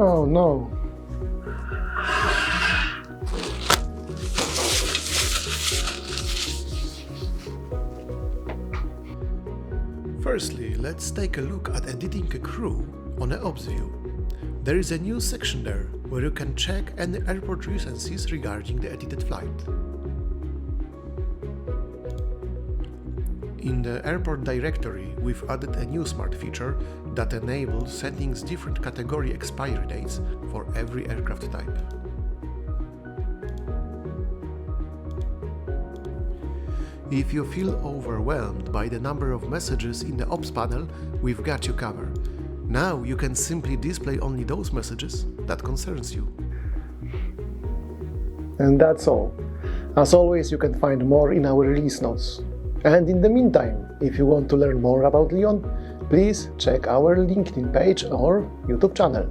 Oh no. Firstly, let's take a look at editing a crew on an ops view. There is a new section there where you can check any airport recencies regarding the edited flight. In the airport directory, we've added a new smart feature that enables setting different category expiry dates for every aircraft type. If you feel overwhelmed by the number of messages in the Ops panel, we've got you covered. Now you can simply display only those messages that concerns you. And that's all. As always, you can find more in our release notes. And in the meantime, if you want to learn more about Leon, please check our LinkedIn page or YouTube channel.